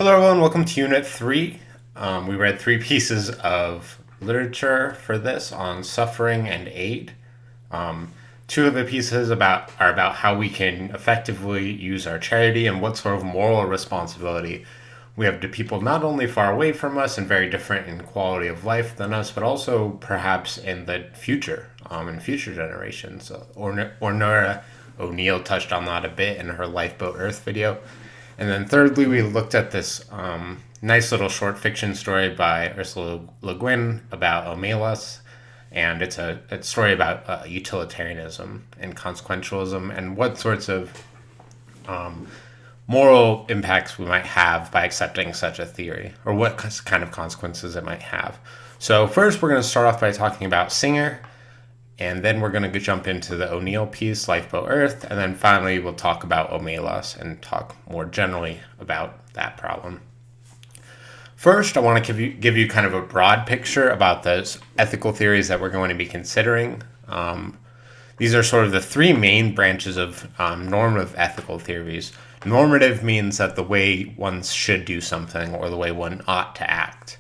Hello, everyone. Welcome to Unit 3. We read three pieces of literature for this on suffering and aid. Two of the pieces are about how we can effectively use our charity and what sort of moral responsibility we have to people not only far away from us and very different in quality of life than us, but also perhaps in the future, in future generations. Ornora O'Neill touched on that a bit in her Lifeboat Earth video. And then thirdly, we looked at this nice little short fiction story by Ursula Le Guin about Omelas. And it's a story about utilitarianism and consequentialism and what sorts of moral impacts we might have by accepting such a theory, or what kind of consequences it might have. So first, we're going to start off by talking about Singer, and then we're going to jump into the O'Neill piece, Lifeboat Earth, and then finally we'll talk about Omelas and talk more generally about that problem. First, I want to give you kind of a broad picture about those ethical theories that we're going to be considering. These are sort of the three main branches of normative ethical theories. Normative means that the way one should do something or the way one ought to act.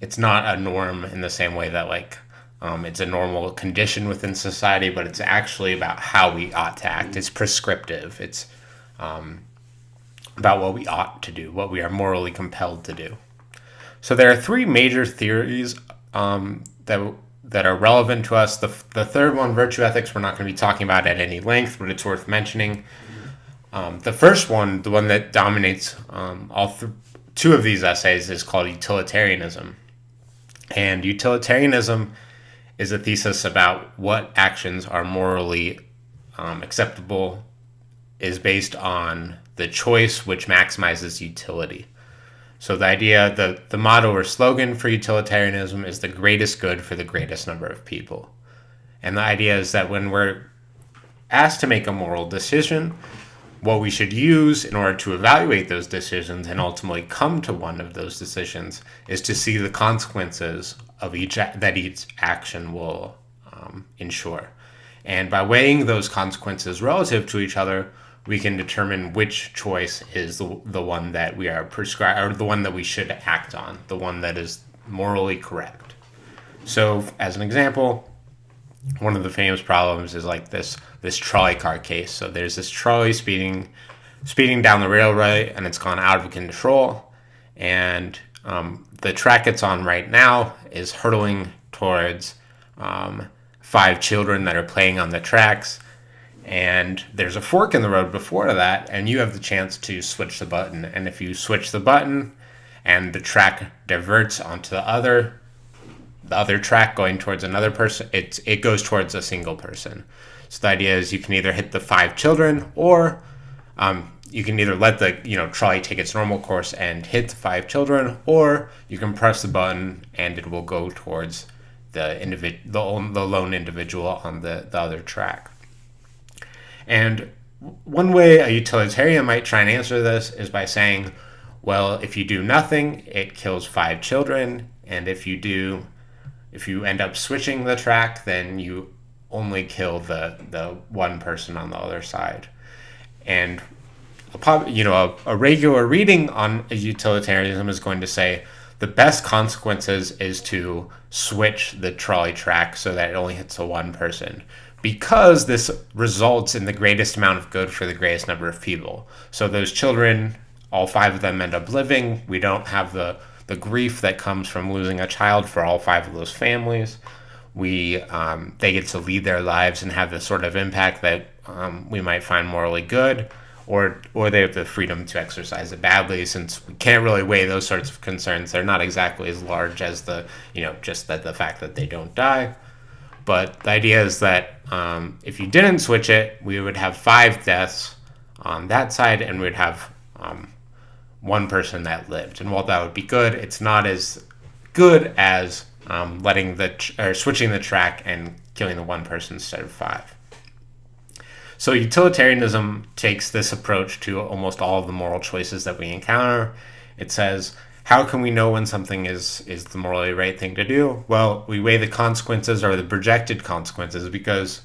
It's not a norm in the same way that it's a normal condition within society, but it's actually about how we ought to act. It's prescriptive. It's about what we ought to do, what we are morally compelled to do. So there are three major theories that are relevant to us. The third one, virtue ethics, we're not going to be talking about at any length, but it's worth mentioning. The first one, the one that dominates two of these essays, is called utilitarianism. And utilitarianism is a thesis about what actions are morally acceptable, is based on the choice which maximizes utility. So the idea, the motto or slogan for utilitarianism is the greatest good for the greatest number of people. And the idea is that when we're asked to make a moral decision, what we should use in order to evaluate those decisions and ultimately come to one of those decisions is to see the consequences of each action will ensure. And by weighing those consequences relative to each other, we can determine which choice is the one that we are prescribed, or the one that we should act on, the one that is morally correct. So, as an example, one of the famous problems is like this trolley car case. So there's this trolley speeding down the railway, and it's gone out of control, and the track it's on right now is hurtling towards 5 children that are playing on the tracks. And there's a fork in the road before that, and you have the chance to switch the button. And if you switch the button and the track diverts onto the other track going towards another person, it goes towards a single person. So the idea is you can either hit the 5 children, or you can either let the trolley take its normal course and hit the 5 children, or you can press the button and it will go towards the lone individual on the other track. And one way a utilitarian might try and answer this is by saying, well, if you do nothing, it kills 5 children, and if you end up switching the track, then you only kill the one person on the other side. And a regular reading on utilitarianism is going to say the best consequences is to switch the trolley track so that it only hits the one person, because this results in the greatest amount of good for the greatest number of people. So those children, all 5 of them end up living. We don't have the grief that comes from losing a child for all 5 of those families. They get to lead their lives and have the sort of impact that we might find morally good, or they have the freedom to exercise it badly, since we can't really weigh those sorts of concerns. They're not exactly as large as the fact that they don't die. But the idea is that if you didn't switch it, we would have 5 deaths on that side, and we'd have one person that lived. And while that would be good, it's not as good as switching the track and killing the one person instead of 5. So utilitarianism takes this approach to almost all of the moral choices that we encounter. It says, how can we know when something is the morally right thing to do? Well, we weigh the consequences or the projected consequences, because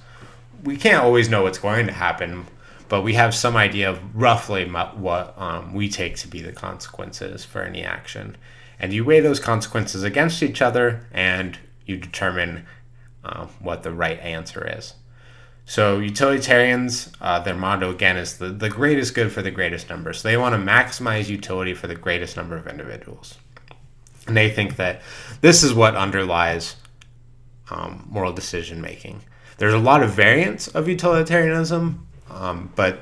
we can't always know what's going to happen. but we have some idea of roughly what we take to be the consequences for any action. And you weigh those consequences against each other, and you determine what the right answer is. So utilitarians, their motto again is the greatest good for the greatest number. So they want to maximize utility for the greatest number of individuals. And they think that this is what underlies moral decision making. There's a lot of variants of utilitarianism, but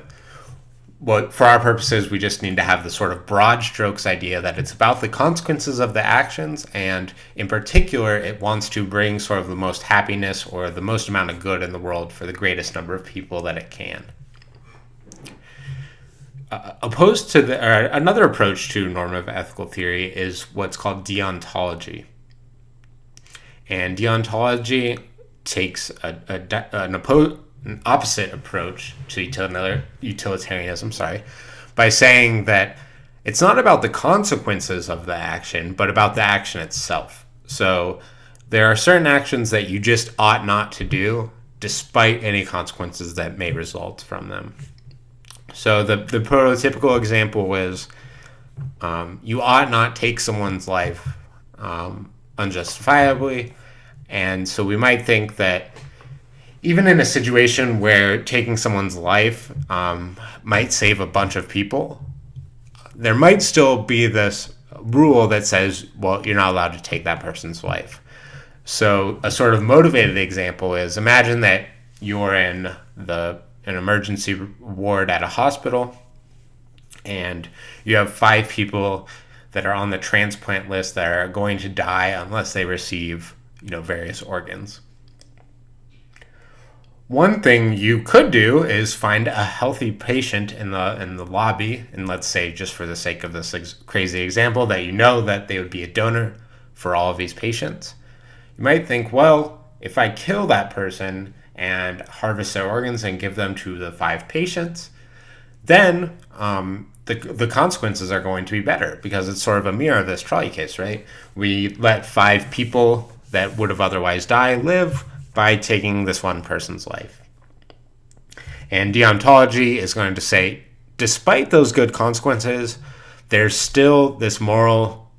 for our purposes, we just need to have the sort of broad strokes idea that it's about the consequences of the actions, and in particular, it wants to bring sort of the most happiness or the most amount of good in the world for the greatest number of people that it can. Opposed to another approach to normative ethical theory is what's called deontology. And deontology takes an opposite approach to utilitarianism, by saying that it's not about the consequences of the action, but about the action itself. So there are certain actions that you just ought not to do, despite any consequences that may result from them. So the prototypical example is you ought not take someone's life unjustifiably. And so we might think that even in a situation where taking someone's life might save a bunch of people, there might still be this rule that says, well, you're not allowed to take that person's life. So a sort of motivated example is, imagine that you're in an emergency ward at a hospital, and you have 5 people that are on the transplant list that are going to die unless they receive, various organs. One thing you could do is find a healthy patient in the lobby, and let's say, just for the sake of this crazy example, that they would be a donor for all of these patients. You might think, well, if I kill that person and harvest their organs and give them to the 5 patients, then the consequences are going to be better, because it's sort of a mirror of this trolley case, right? We let 5 people that would have otherwise died live by taking this one person's life. And deontology is going to say, despite those good consequences, there's still this moral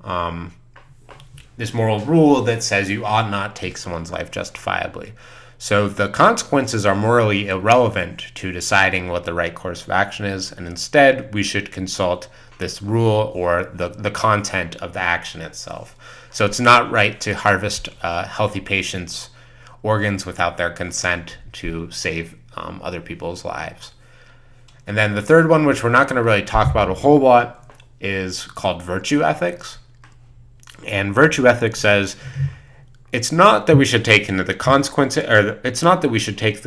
rule that says you ought not take someone's life justifiably. So the consequences are morally irrelevant to deciding what the right course of action is, and instead we should consult this rule or the content of the action itself. So it's not right to harvest healthy patients' organs without their consent to save other people's lives. And then the third one, which we're not going to really talk about a whole lot, is called virtue ethics. And virtue ethics says it's not that we should take the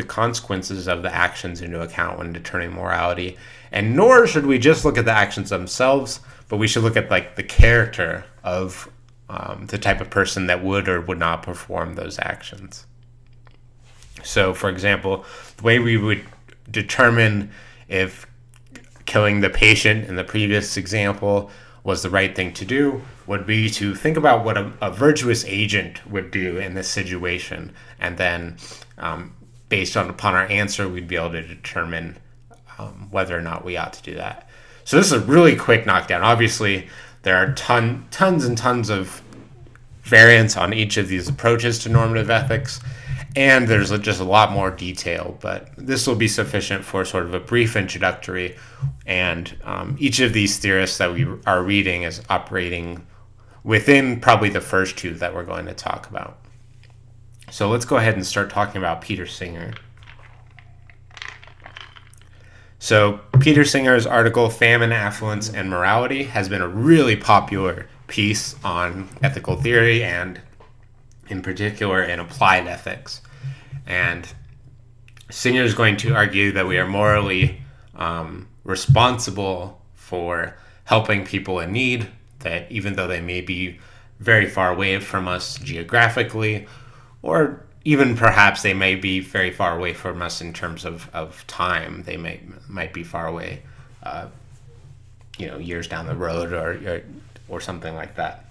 consequences of the actions into account when determining morality, and nor should we just look at the actions themselves, but we should look at the character of the type of person that would or would not perform those actions. So, for example, the way we would determine if killing the patient in the previous example was the right thing to do would be to think about what a virtuous agent would do in this situation, and then based upon our answer, we'd be able to determine whether or not we ought to do that. So this is a really quick knockdown. Obviously, there are tons and tons of variants on each of these approaches to normative ethics, and there's just a lot more detail, but this will be sufficient for sort of a brief introductory, and each of these theorists that we are reading is operating within probably the first 2 that we're going to talk about. So let's go ahead and start talking about Peter Singer. So Peter Singer's article, Famine, Affluence, and Morality, has been a really popular piece on ethical theory, and in particular in applied ethics. And Singer is going to argue that we are morally responsible for helping people in need, that even though they may be very far away from us geographically, or even perhaps they may be very far away from us in terms of time, they might be far away, years down the road or something like that.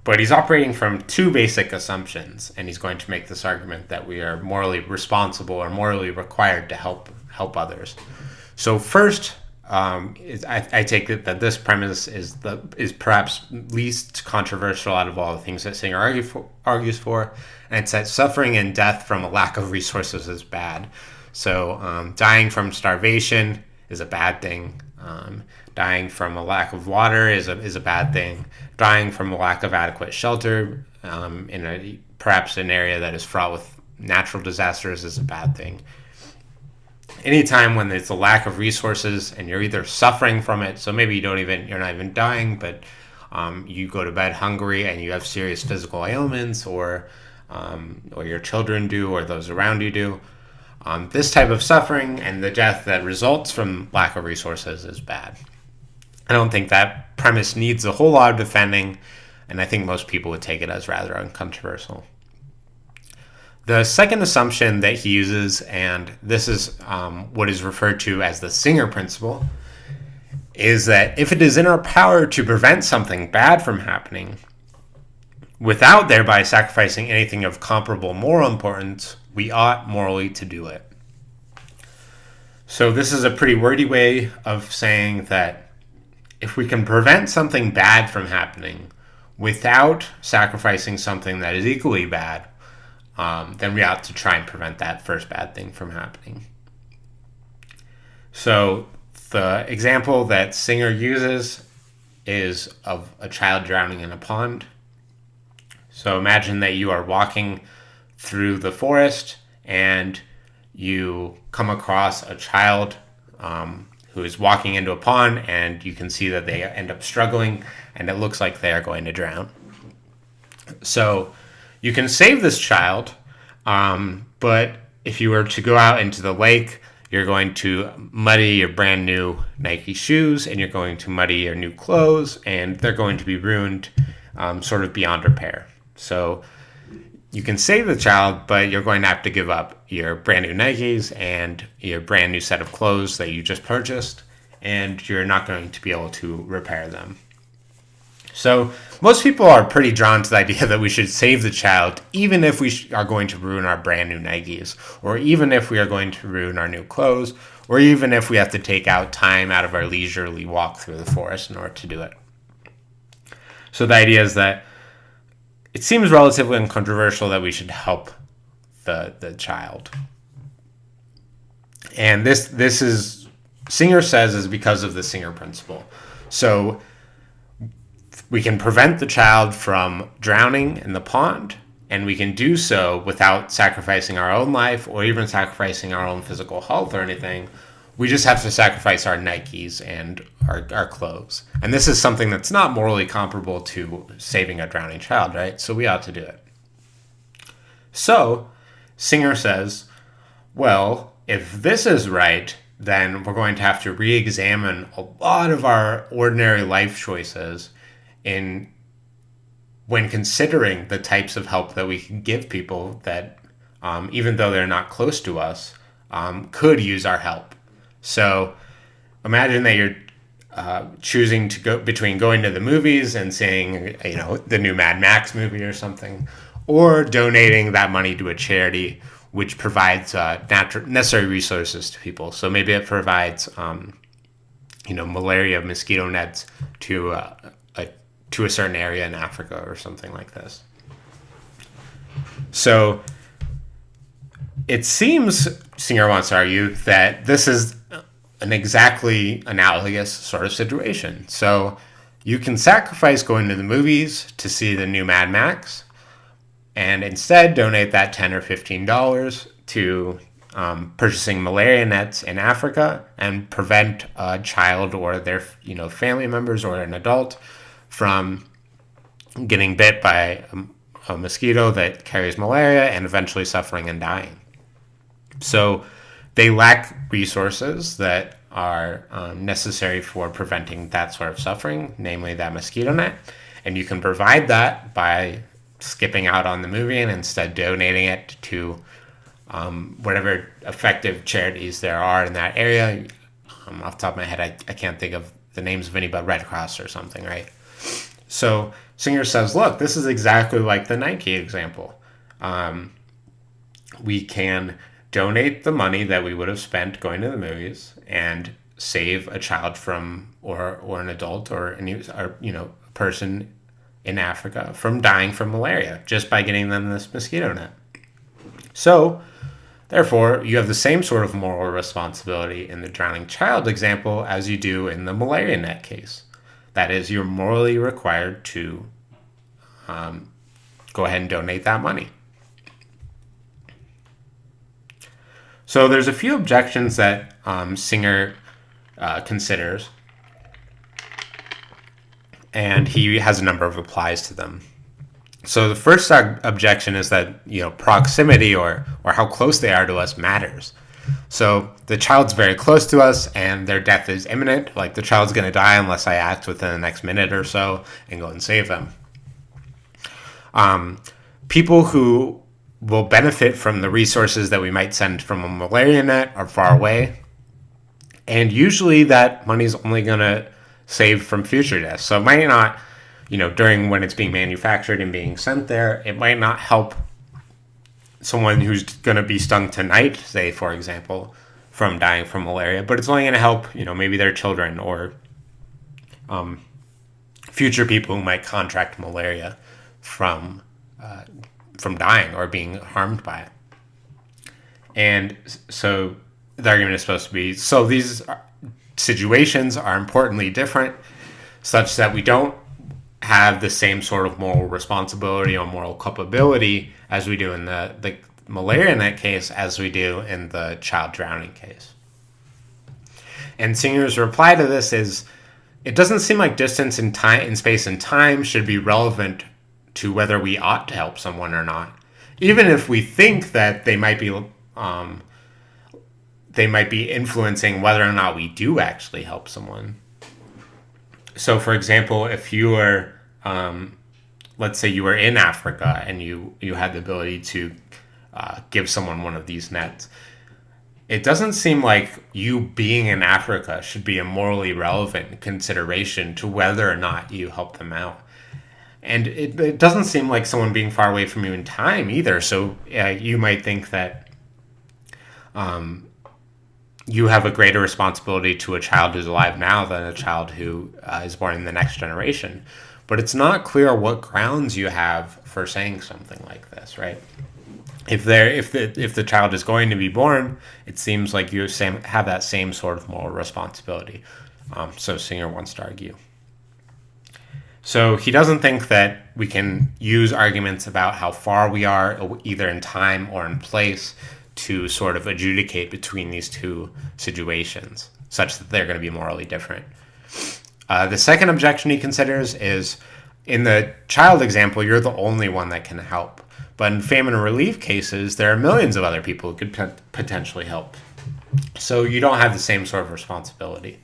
But he's operating from 2 basic assumptions, and he's going to make this argument that we are morally responsible or morally required to help help others. So first, I take it that this premise is perhaps least controversial out of all the things that Singer argues for, and it's that suffering and death from a lack of resources is bad. So dying from starvation is a bad thing. Dying from a lack of water is a bad thing. Dying from a lack of adequate shelter in perhaps an area that is fraught with natural disasters is a bad thing. Anytime when there's a lack of resources and you're either suffering from it, so maybe you're not even dying, but you go to bed hungry and you have serious physical ailments, or your children do, or those around you do. This type of suffering and the death that results from lack of resources is bad. I don't think that premise needs a whole lot of defending, and I think most people would take it as rather uncontroversial. The second assumption that he uses, and this is what is referred to as the Singer principle, is that if it is in our power to prevent something bad from happening, without thereby sacrificing anything of comparable moral importance, we ought morally to do it. So this is a pretty wordy way of saying that if we can prevent something bad from happening without sacrificing something that is equally bad, then we ought to try and prevent that first bad thing from happening. So the example that Singer uses is of a child drowning in a pond. So imagine that you are walking through the forest and you come across a child who is walking into a pond, and you can see that they end up struggling and it looks like they are going to drown. So you can save this child, but if you were to go out into the lake, you're going to muddy your brand new Nike shoes, and you're going to muddy your new clothes, and they're going to be ruined sort of beyond repair. So you can save the child, but you're going to have to give up your brand new Nikes and your brand new set of clothes that you just purchased, and you're not going to be able to repair them. So most people are pretty drawn to the idea that we should save the child, even if we are going to ruin our brand new Nikes, or even if we are going to ruin our new clothes, or even if we have to take out time out of our leisurely walk through the forest in order to do it. So the idea is that it seems relatively uncontroversial that we should help the child. And this is, Singer says, is because of the Singer principle. So we can prevent the child from drowning in the pond, and we can do so without sacrificing our own life or even sacrificing our own physical health or anything. We just have to sacrifice our Nikes and our clothes. And this is something that's not morally comparable to saving a drowning child, right? So we ought to do it. So Singer says, well, if this is right, then we're going to have to re-examine a lot of our ordinary life choices when considering the types of help that we can give people that, even though they're not close to us, could use our help. So imagine that you're choosing to go between going to the movies and seeing, the new Mad Max movie or something, or donating that money to a charity which provides necessary resources to people. So maybe it provides, malaria mosquito nets to a certain area in Africa or something like this. So it seems, Singer wants to argue, that this is an exactly analogous sort of situation. So you can sacrifice going to the movies to see the new Mad Max and instead donate that $10 or $15 to purchasing malaria nets in Africa and prevent a child or their family members or an adult from getting bit by a mosquito that carries malaria and eventually suffering and dying. So they lack resources that are necessary for preventing that sort of suffering, namely that mosquito net. And you can provide that by skipping out on the movie and instead donating it to whatever effective charities there are in that area. Off the top of my head, I can't think of the names of any but Red Cross or something, right? So Singer says, look, this is exactly like the Nike example. We can donate the money that we would have spent going to the movies and save a child from, or an adult, or any, or, a person in Africa from dying from malaria just by getting them this mosquito net. So, therefore, you have the same sort of moral responsibility in the drowning child example as you do in the malaria net case. That is, you're morally required to go ahead and donate that money. So there's a few objections that Singer considers, and he has a number of replies to them. So the first objection is that proximity or how close they are to us matters. So the child's very close to us and their death is imminent. Like, the child's going to die unless I act within the next minute or so and go and save them. People who will benefit from the resources that we might send from a malaria net are far away. And usually that money's only going to save from future deaths. So it might not, during when it's being manufactured and being sent there, it might not help someone who's going to be stung tonight, say, for example, from dying from malaria, but it's only going to help, maybe their children or future people who might contract malaria from dying or being harmed by it. And so the argument is supposed to be, so these situations are importantly different, such that we don't have the same sort of moral responsibility or moral culpability as we do in the malaria net case as we do in the child drowning case. And Singer's reply to this is, it doesn't seem like distance in time, in space and time, should be relevant to whether we ought to help someone or not, even if we think that they might be influencing whether or not we do actually help someone. So, for example, if you were, let's say you were in Africa and you had the ability to give someone one of these nets, it doesn't seem like you being in Africa should be a morally relevant consideration to whether or not you help them out. And it doesn't seem like someone being far away from you in time either. So you might think that you have a greater responsibility to a child who's alive now than a child who is born in the next generation. But it's not clear what grounds you have for saying something like this, right? If the child is going to be born, it seems like you have that same sort of moral responsibility. So Singer wants to argue. So he doesn't think that we can use arguments about how far we are, either in time or in place, to sort of adjudicate between these two situations, such that they're going to be morally different. The second objection he considers is, in the child example, you're the only one that can help. But in famine and relief cases, there are millions of other people who could potentially help. So you don't have the same sort of responsibility.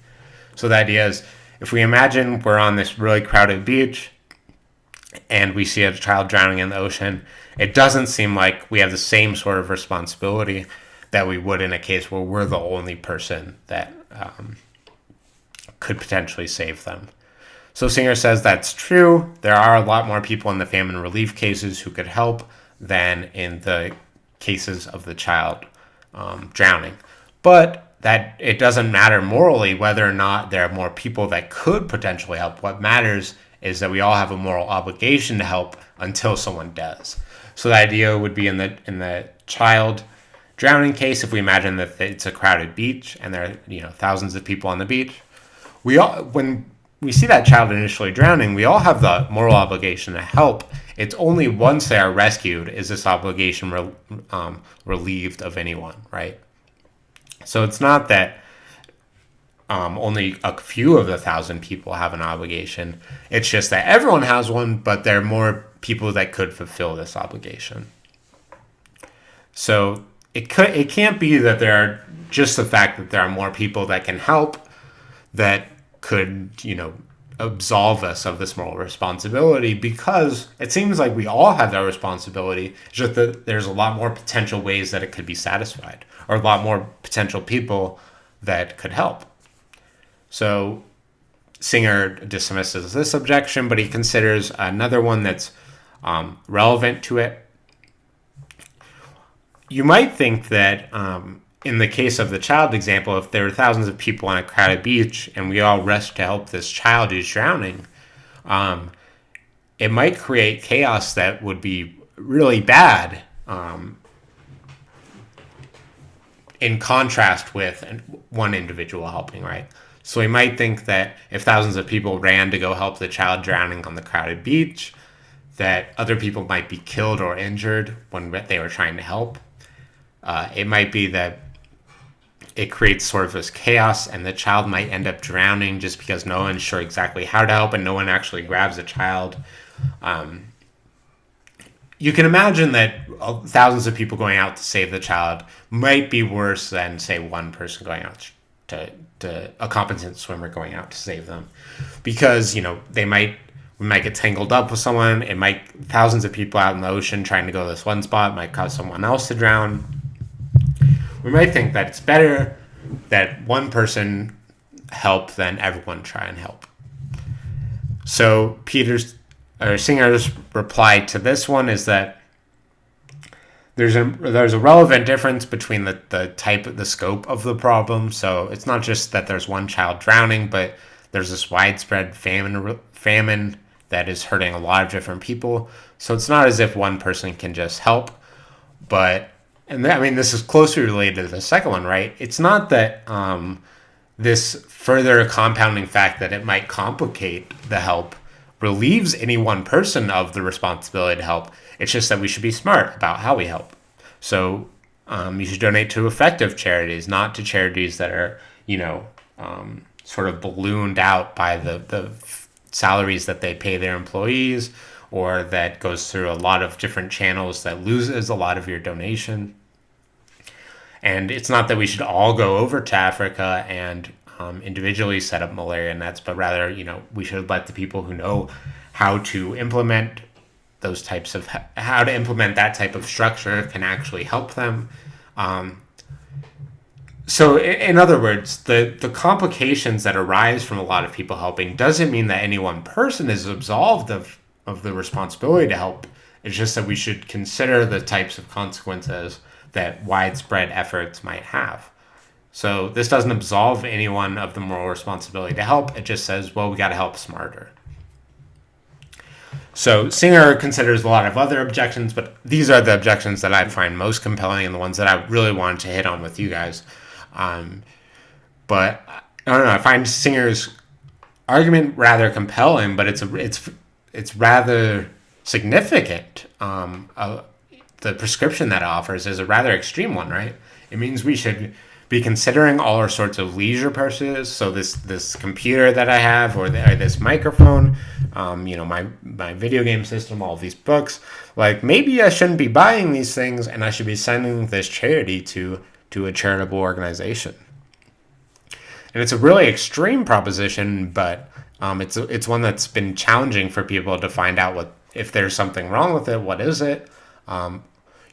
So the idea is, if we imagine we're on this really crowded beach and we see a child drowning in the ocean, it doesn't seem like we have the same sort of responsibility that we would in a case where we're the only person that could potentially save them. So Singer says that's true. There are a lot more people in the famine relief cases who could help than in the cases of the child drowning. But that it doesn't matter morally whether or not there are more people that could potentially help. What matters is that we all have a moral obligation to help until someone does. So the idea would be in the child drowning case, if we imagine that it's a crowded beach and there are thousands of people on the beach, when we see that child initially drowning, we all have the moral obligation to help. It's only once they are rescued is this obligation relieved of anyone, right? So it's not that only a few of the 1,000 people have an obligation. It's just that everyone has one, but there are more people that could fulfill this obligation. So it can't be that there are just the fact that there are more people that can help that could, absolve us of this moral responsibility, because it seems like we all have that responsibility, just that there's a lot more potential ways that it could be satisfied, or a lot more potential people that could help. So Singer dismisses this objection, but he considers another one that's relevant to it. you might think that in the case of the child example, if there were thousands of people on a crowded beach and we all rushed to help this child who's drowning, um, it might create chaos that would be really bad, in contrast with one individual helping, right? So we might think that if thousands of people ran to go help the child drowning on the crowded beach, that other people might be killed or injured when they were trying to help. It might be that it creates sort of this chaos and the child might end up drowning just because no one's sure exactly how to help and no one actually grabs the child. You can imagine that thousands of people going out to save the child might be worse than, say, one person going out to a competent swimmer going out to save them, because we might get tangled up with someone. It might thousands of people out in the ocean trying to go to this one spot might cause someone else to drown. We might think that it's better that one person help than everyone try and help. So Singer's reply to this one is that there's a relevant difference between the scope of the problem. So it's not just that there's one child drowning, but there's this widespread famine that is hurting a lot of different people. So it's not as if one person can just help, this is closely related to the second one, right? It's not that this further compounding fact that it might complicate the help relieves any one person of the responsibility to help. It's just that we should be smart about how we help. So you should donate to effective charities, not to charities that are, sort of ballooned out by the salaries that they pay their employees, or that goes through a lot of different channels that loses a lot of your donation. And it's not that we should all go over to Africa and individually set up malaria nets, but rather, we should let the people who know how to implement that type of structure can actually help them. So in other words, the complications that arise from a lot of people helping doesn't mean that any one person is absolved of the responsibility to help. It's just that we should consider the types of consequences that widespread efforts might have. So this doesn't absolve anyone of the moral responsibility to help. It just says, well, we got to help smarter. So Singer considers a lot of other objections, but these are the objections that I find most compelling and the ones that I really wanted to hit on with you guys. But I don't know. I find Singer's argument rather compelling, but it's rather significant. The prescription that it offers is a rather extreme one, right? It means we should be considering all our sorts of leisure purchases. So this computer that I have, or this microphone, my video game system, all these books. Like, maybe I shouldn't be buying these things, and I should be sending this charity to a charitable organization. And it's a really extreme proposition, but it's one that's been challenging for people to find out if there's something wrong with it. What is it?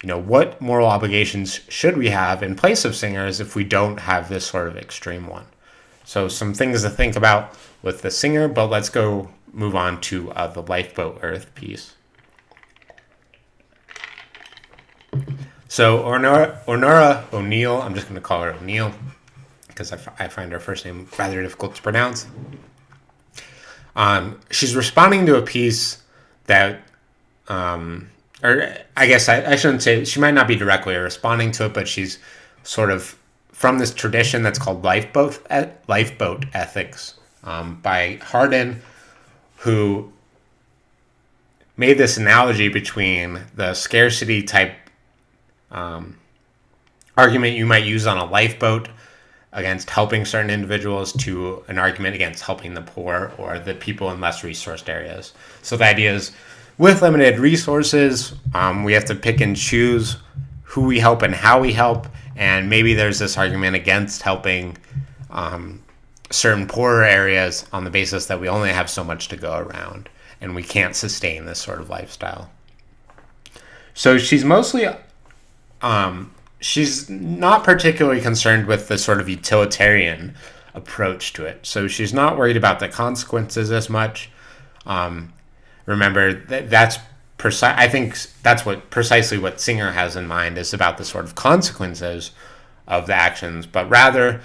What moral obligations should we have in place of Singers if we don't have this sort of extreme one? So some things to think about with the Singer, but let's go move on to the Lifeboat Earth piece. So Ornora O'Neill, I'm just going to call her O'Neill because I find her first name rather difficult to pronounce. She's responding to a piece that... or I guess I shouldn't say, she might not be directly responding to it, but she's sort of from this tradition that's called lifeboat ethics, by Hardin, who made this analogy between the scarcity type argument you might use on a lifeboat against helping certain individuals to an argument against helping the poor or the people in less resourced areas. So the idea is, with limited resources, we have to pick and choose who we help and how we help. And maybe there's this argument against helping certain poorer areas on the basis that we only have so much to go around and we can't sustain this sort of lifestyle. So she's mostly, she's not particularly concerned with the sort of utilitarian approach to it. So she's not worried about the consequences as much. Remember, that's I think that's precisely what Singer has in mind, is about the sort of consequences of the actions, but rather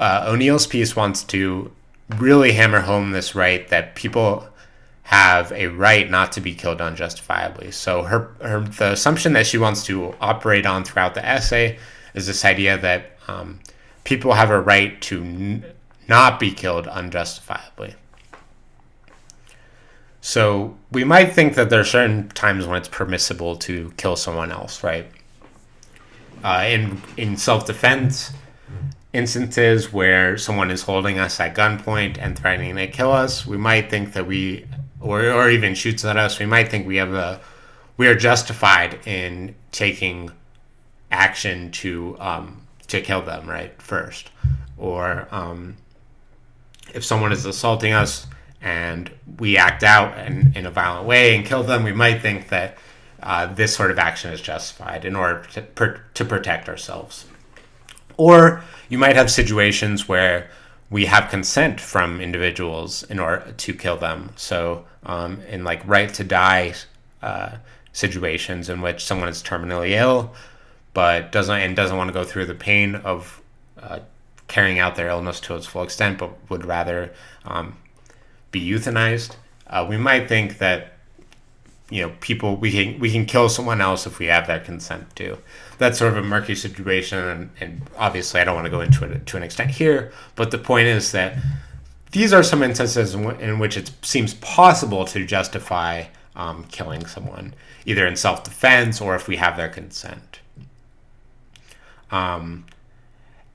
O'Neill's piece wants to really hammer home this right that people have a right not to be killed unjustifiably. So the assumption that she wants to operate on throughout the essay is this idea that people have a right to not be killed unjustifiably. So we might think that there are certain times when it's permissible to kill someone else, right? In self-defense instances where someone is holding us at gunpoint and threatening to kill us, we might think that or even shoots at us, we might think we are justified in taking action to kill them, right, first. Or if someone is assaulting us and we act out in a violent way and kill them, we might think that this sort of action is justified in order to protect ourselves. Or you might have situations where we have consent from individuals in order to kill them. So in like right to die situations in which someone is terminally ill but doesn't want to go through the pain of carrying out their illness to its full extent, but would rather be euthanized, we might think that people we can kill someone else if we have that consent too. That's sort of a murky situation, and obviously I don't want to go into it to an extent here. But the point is that these are some instances in which it seems possible to justify killing someone, either in self-defense or if we have their consent. But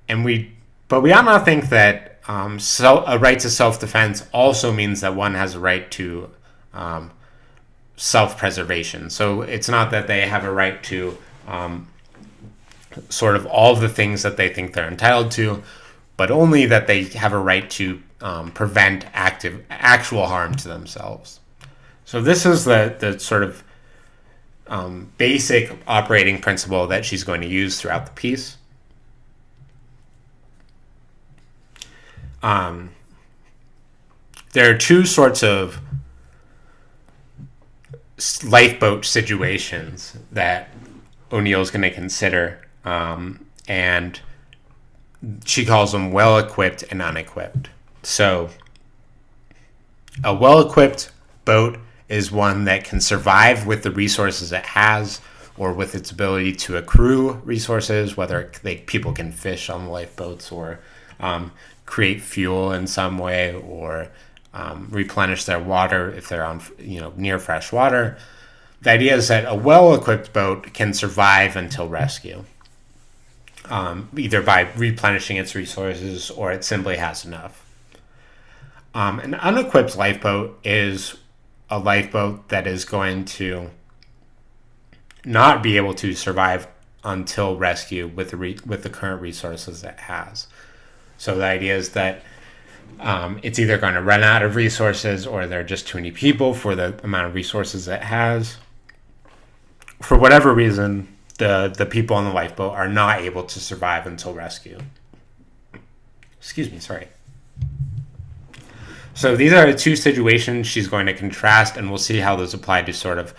we ought not think that a right to self-defense also means that one has a right to self-preservation. So it's not that they have a right to sort of all the things that they think they're entitled to, but only that they have a right to prevent actual harm to themselves. So this is the sort of basic operating principle that she's going to use throughout the piece. There are two sorts of lifeboat situations that O'Neill's going to consider, and she calls them well-equipped and unequipped. So a well-equipped boat is one that can survive with the resources it has, or with its ability to accrue resources, whether people can fish on the lifeboats, or create fuel in some way, or replenish their water if they're on near fresh water. The idea is that a well-equipped boat can survive until rescue, either by replenishing its resources or it simply has enough. An unequipped lifeboat is a lifeboat that is going to not be able to survive until rescue with the current resources it has. So the idea is that it's either going to run out of resources, or there are just too many people for the amount of resources it has. For whatever reason, the people on the lifeboat are not able to survive until rescue. Excuse me, sorry. So these are the two situations she's going to contrast, and we'll see how those apply to sort of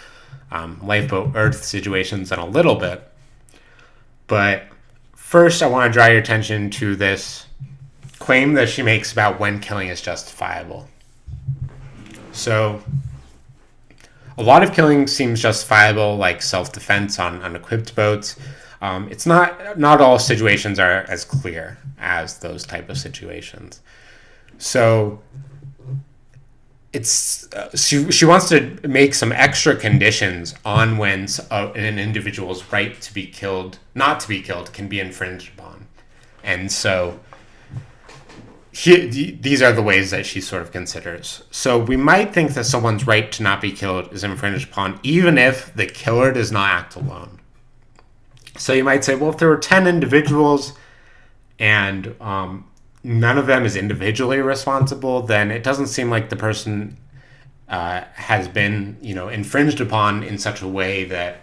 lifeboat Earth situations in a little bit. But first, I want to draw your attention to this claim that she makes about when killing is justifiable. So a lot of killing seems justifiable, like self-defense on unequipped boats. It's not all situations are as clear as those type of situations. So it's she wants to make some extra conditions on when an individual's right to be killed, not to be killed, can be infringed upon. And so these are the ways that she sort of considers. So we might think that someone's right to not be killed is infringed upon even if the killer does not act alone. So you might say, well, if there were 10 individuals and none of them is individually responsible, then it doesn't seem like the person has been, infringed upon in such a way that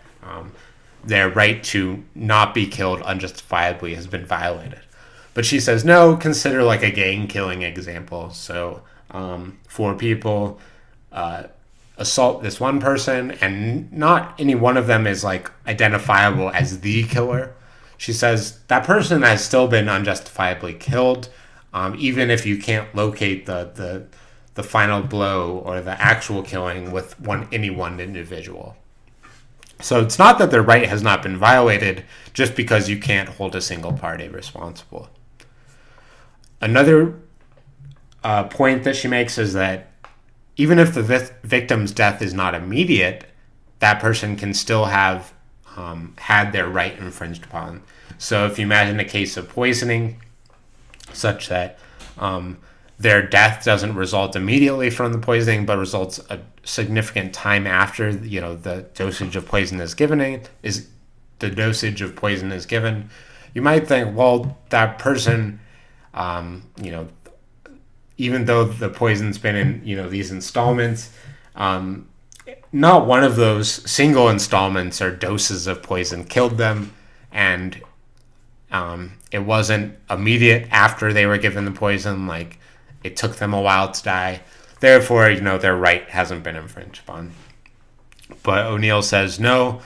their right to not be killed unjustifiably has been violated. But she says, no, consider like a gang killing example. So 4 people assault this one person, and not any one of them is like identifiable as the killer. She says that person has still been unjustifiably killed, even if you can't locate the final blow or the actual killing with any one individual. So it's not that their right has not been violated just because you can't hold a single party responsible. Another point that she makes is that even if the victim's death is not immediate, that person can still have had their right infringed upon. So if you imagine a case of poisoning such that their death doesn't result immediately from the poisoning, but results a significant time after the dosage of poison is given, you might think, well, that person, even though the poison's been in these installments, not one of those single installments or doses of poison killed them, and it wasn't immediate after they were given the poison, like it took them a while to die. Therefore, their right hasn't been infringed upon. But O'Neill says no,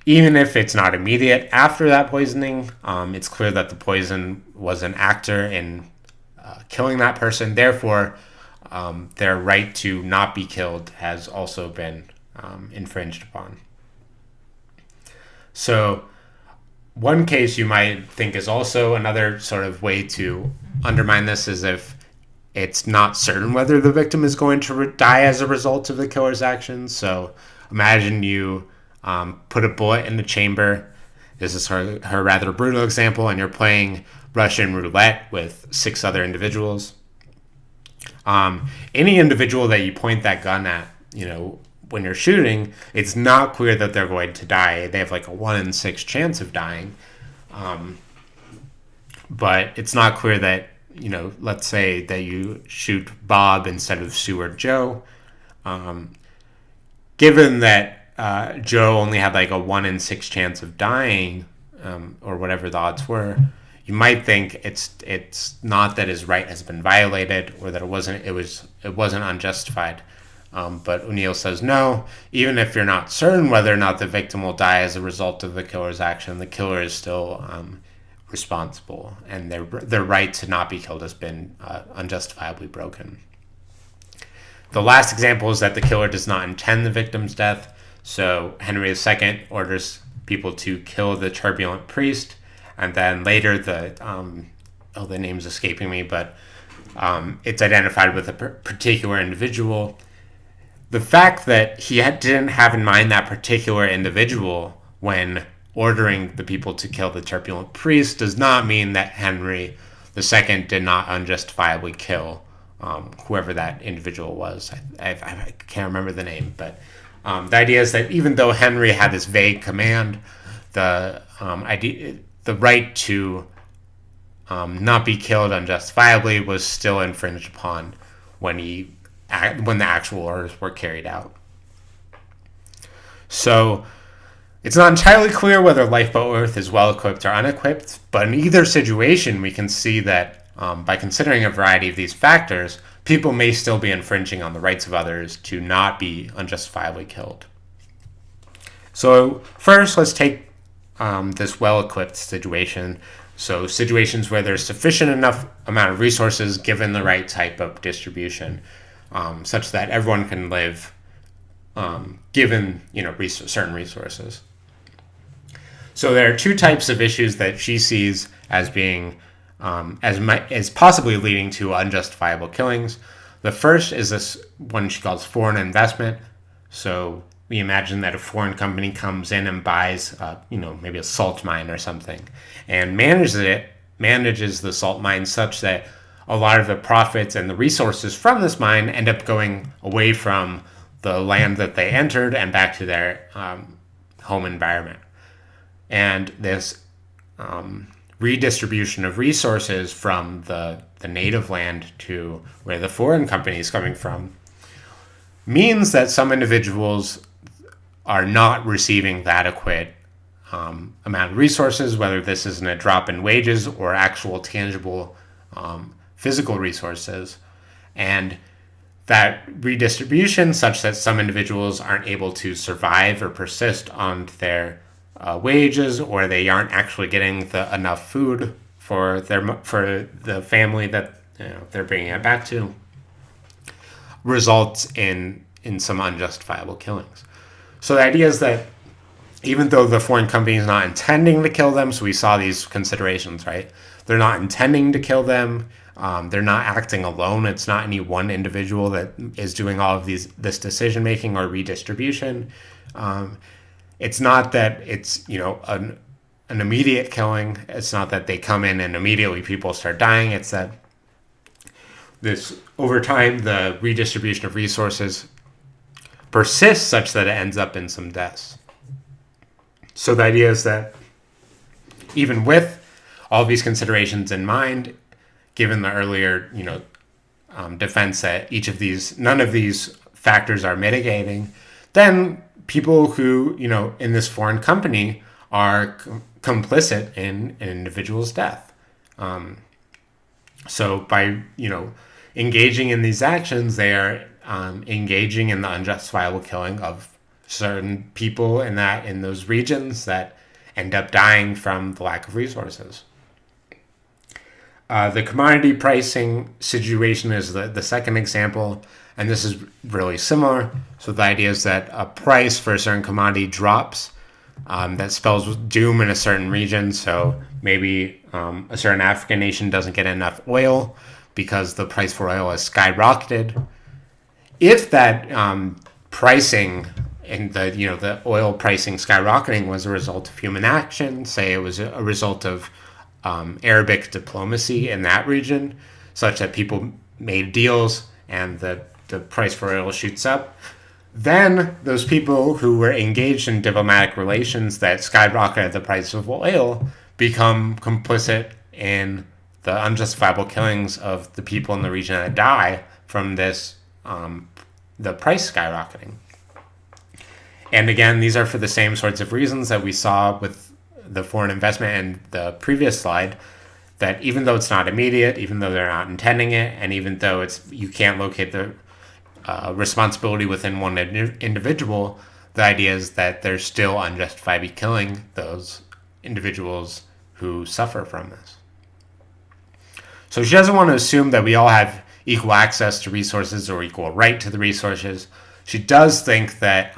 even if it's not immediate after that poisoning, it's clear that the poison was an actor in killing that person. Therefore, their right to not be killed has also been infringed upon. So one case you might think is also another sort of way to undermine this is if it's not certain whether the victim is going to die as a result of the killer's actions. So imagine you put a bullet in the chamber. This is her rather brutal example, and you're playing Russian roulette with 6 other individuals. Any individual that you point that gun at, when you're shooting, it's not clear that they're going to die. They have like a 1 in 6 chance of dying. But it's not clear that, let's say that you shoot Bob instead of Sue or Joe. Given that Joe only had like a 1 in 6 chance of dying, or whatever the odds were, you might think it's not that his right has been violated or that it wasn't unjustified. But O'Neill says no, even if you're not certain whether or not the victim will die as a result of the killer's action, the killer is still responsible, and their right to not be killed has been unjustifiably broken. The last example is that the killer does not intend the victim's death. So Henry II orders people to kill the turbulent priest, and then later the name's escaping me, but it's identified with a particular individual. The fact that he didn't have in mind that particular individual when ordering the people to kill the turbulent priest does not mean that Henry II did not unjustifiably kill whoever that individual was. I can't remember the name, but the idea is that even though Henry had this vague command, the right to not be killed unjustifiably was still infringed upon when the actual orders were carried out. So it's not entirely clear whether Lifeboat Earth is well-equipped or unequipped, but in either situation, we can see that by considering a variety of these factors, people may still be infringing on the rights of others to not be unjustifiably killed. So first, let's take this well-equipped situation. So situations where there's sufficient enough amount of resources given the right type of distribution, such that everyone can live given certain resources. So there are 2 types of issues that she sees as being as possibly leading to unjustifiable killings. The first is this one she calls foreign investment. So we imagine that a foreign company comes in and buys, maybe a salt mine or something, and manages the salt mine such that a lot of the profits and the resources from this mine end up going away from the land that they entered and back to their home environment. And this redistribution of resources from the native land to where the foreign company is coming from means that some individuals are not receiving the adequate amount of resources, whether this is in a drop in wages or actual tangible physical resources. And that redistribution, such that some individuals aren't able to survive or persist on their wages, or they aren't actually getting enough food for the family that they're bringing it back to, results in some unjustifiable killings. So the idea is that even though the foreign company is not intending to kill them, so we saw these considerations, right? They're not intending to kill them. They're not acting alone. It's not any one individual that is doing all of this decision making or redistribution. It's not that it's an immediate killing. It's not that they come in and immediately people start dying. It's that this over time the redistribution of resources persists such that it ends up in some deaths. So the idea is that even with all these considerations in mind, given the earlier, defense that none of these factors are mitigating, then people who, in this foreign company are complicit in an individual's death. So by, engaging in these actions, they are engaging in the unjustifiable killing of certain people in those regions that end up dying from the lack of resources. The commodity pricing situation is the second example, and this is really similar. So the idea is that a price for a certain commodity drops. That spells doom in a certain region. So maybe a certain African nation doesn't get enough oil because the price for oil has skyrocketed. If that pricing and the oil pricing skyrocketing was a result of human action, say it was a result of Arabic diplomacy in that region, such that people made deals and the price for oil shoots up, then those people who were engaged in diplomatic relations that skyrocketed the price of oil become complicit in the unjustifiable killings of the people in the region that die from this, the price skyrocketing. And again, these are for the same sorts of reasons that we saw with the foreign investment in the previous slide, that even though it's not immediate, even though they're not intending it, and even though you can't locate the responsibility within one individual, the idea is that they're still unjustifiably killing those individuals who suffer from this. So she doesn't want to assume that we all have equal access to resources or equal right to the resources. She does think that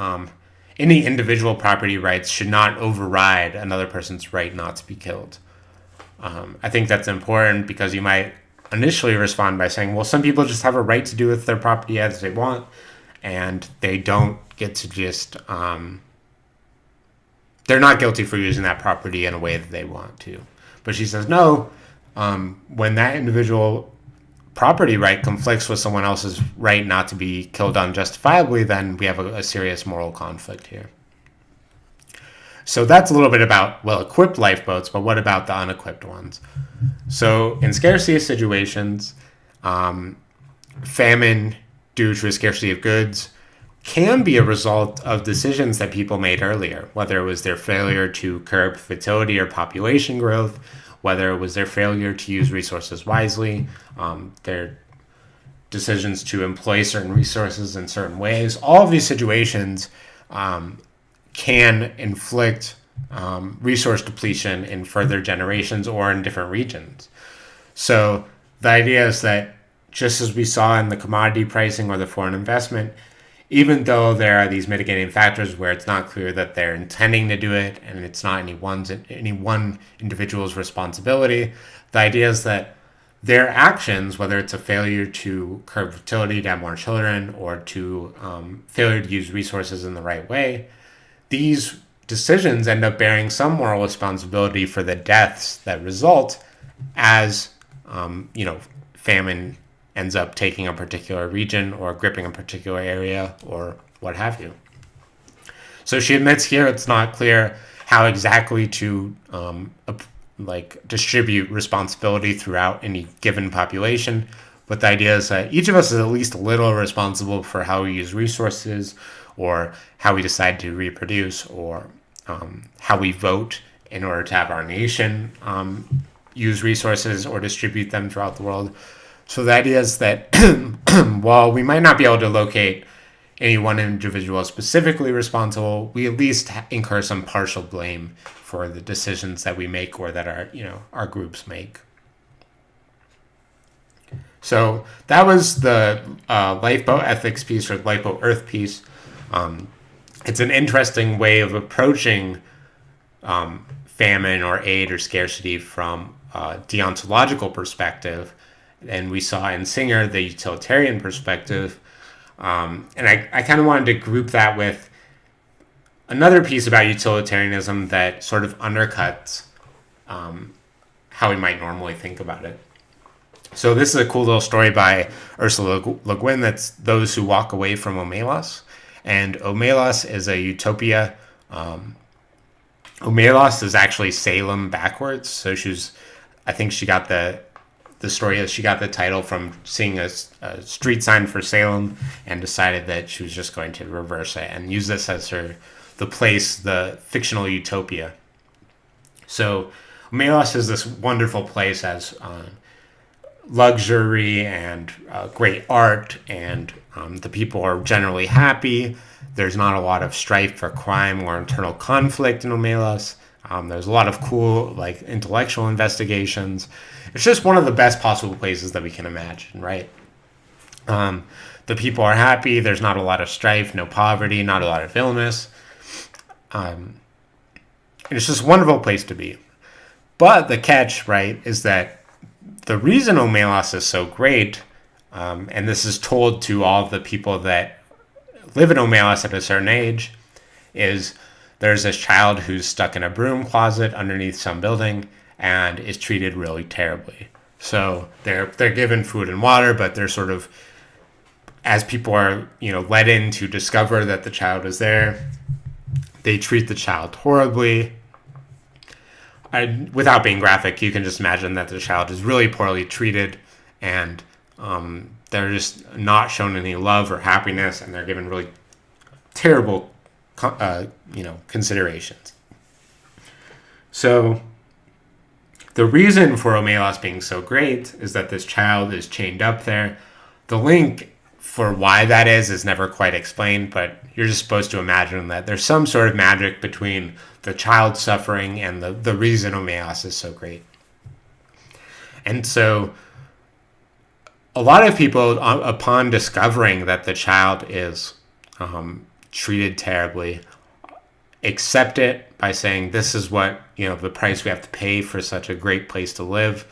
any individual property rights should not override another person's right not to be killed. I think that's important because you might initially respond by saying, well, some people just have a right to do with their property as they want, and they don't get to just, they're not guilty for using that property in a way that they want to. But she says, no, when that individual property right conflicts with someone else's right not to be killed unjustifiably, then we have a serious moral conflict here. So that's a little bit about well-equipped lifeboats, but what about the unequipped ones? So in scarcity situations, famine due to a scarcity of goods can be a result of decisions that people made earlier, whether it was their failure to curb fertility or population growth, whether it was their failure to use resources wisely, their decisions to employ certain resources in certain ways. All of these situations can inflict resource depletion in further generations or in different regions. So the idea is that just as we saw in the commodity pricing or the foreign investment, even though there are these mitigating factors where it's not clear that they're intending to do it and it's not any one individual's responsibility, the idea is that their actions, whether it's a failure to curb fertility, to have more children, or to failure to use resources in the right way, these decisions end up bearing some moral responsibility for the deaths that result as, famine ends up taking a particular region or gripping a particular area or what have you. So she admits here it's not clear how exactly to distribute responsibility throughout any given population, but the idea is that each of us is at least a little responsible for how we use resources or how we decide to reproduce or how we vote in order to have our nation use resources or distribute them throughout the world. So the idea is that while we might not be able to locate any one individual specifically responsible, we at least incur some partial blame for the decisions that we make or that our groups make. So that was the lifeboat ethics piece, or lifeboat Earth piece. It's an interesting way of approaching famine or aid or scarcity from a deontological perspective. And we saw in Singer the utilitarian perspective. And I kind of wanted to group that with another piece about utilitarianism that sort of undercuts how we might normally think about it. So this is a cool little story by Ursula Le Guin that's Those Who Walk Away from Omelas. And Omelas is a utopia. Omelas is actually Salem backwards. So I think she got the story is she got the title from seeing a street sign for Salem and decided that she was just going to reverse it and use this as the fictional utopia. So Omelas is this wonderful place as luxury and great art, and the people are generally happy. There's not a lot of strife for crime or internal conflict in Omelas. There's a lot of cool, intellectual investigations. It's just one of the best possible places that we can imagine, right? The people are happy. There's not a lot of strife, no poverty, not a lot of illness. It's just a wonderful place to be. But the catch, right, is that the reason Omelas is so great, and this is told to all of the people that live in Omelas at a certain age, is there's this child who's stuck in a broom closet underneath some building and is treated really terribly. So they're given food and water, but they're sort of, as people are led in to discover that the child is there, they treat the child horribly. Without being graphic, you can just imagine that the child is really poorly treated, and they're just not shown any love or happiness, and they're given really terrible, considerations. So the reason for Omelas being so great is that this child is chained up there. The link for why that is never quite explained, but you're just supposed to imagine that there's some sort of magic between the child suffering and the reason Omelas is so great. And so a lot of people, upon discovering that the child is treated terribly, accept it by saying, this is what, the price we have to pay for such a great place to live.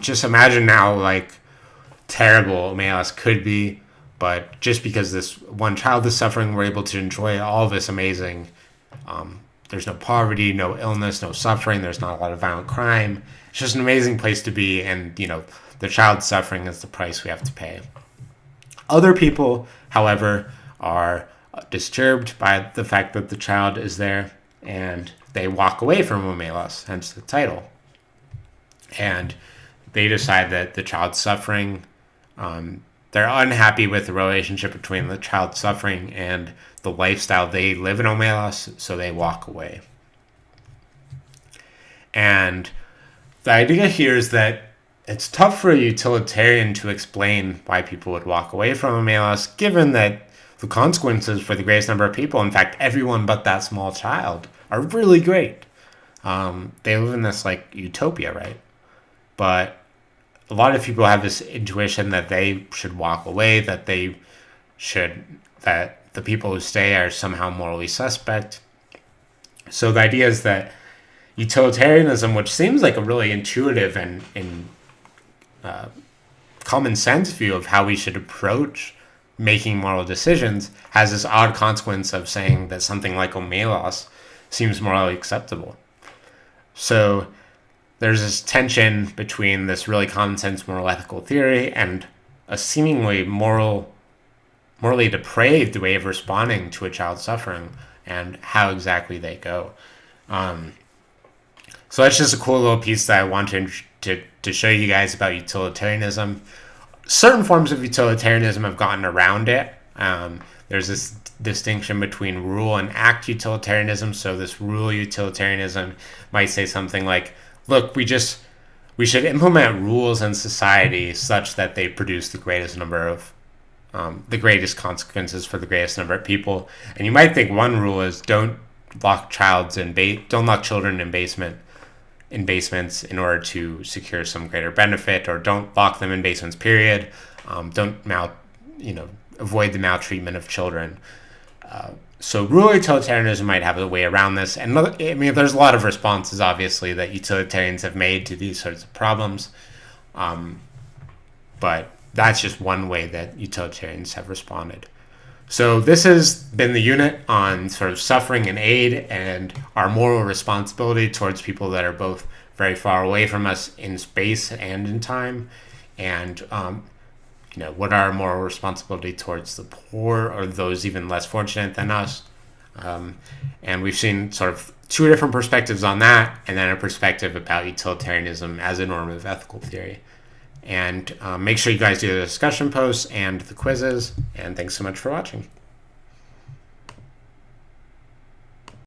Just imagine how, terrible Omelas could be. But just because this one child is suffering, we're able to enjoy all this amazing. There's no poverty, no illness, no suffering. There's not a lot of violent crime. It's just an amazing place to be. And, the child's suffering is the price we have to pay. Other people, however, are disturbed by the fact that the child is there, and they walk away from Omelas, hence the title. And they decide that the child's suffering, they're unhappy with the relationship between the child suffering and the lifestyle they live in Omelas, so they walk away. And the idea here is that it's tough for a utilitarian to explain why people would walk away from Omelas, given that the consequences for the greatest number of people, in fact, everyone but that small child, are really great. They live in this utopia, right? But a lot of people have this intuition that they should walk away, that the people who stay are somehow morally suspect. So the idea is that utilitarianism, which seems like a really intuitive and common sense view of how we should approach making moral decisions, has this odd consequence of saying that something like Omelas seems morally acceptable. So there's this tension between this really common sense moral ethical theory and a seemingly morally depraved way of responding to a child's suffering and how exactly they go. So that's just a cool little piece that I wanted to show you guys about utilitarianism. Certain forms of utilitarianism have gotten around it. There's this distinction between rule and act utilitarianism. So this rule utilitarianism might say something like, look, we we should implement rules in society such that they produce the greatest number of the greatest consequences for the greatest number of people. And you might think one rule is don't lock don't lock children in basements in order to secure some greater benefit, or don't lock them in basements. Period. Don't avoid the maltreatment of children. So rural utilitarianism might have a way around this, and I mean, there's a lot of responses, obviously, that utilitarians have made to these sorts of problems, but that's just one way that utilitarians have responded. So this has been the unit on sort of suffering and aid and our moral responsibility towards people that are both very far away from us in space and in time, and what are our moral responsibility towards the poor or those even less fortunate than us. And we've seen sort of two different perspectives on that, and then a perspective about utilitarianism as a normative ethical theory. And make sure you guys do the discussion posts and the quizzes. And thanks so much for watching.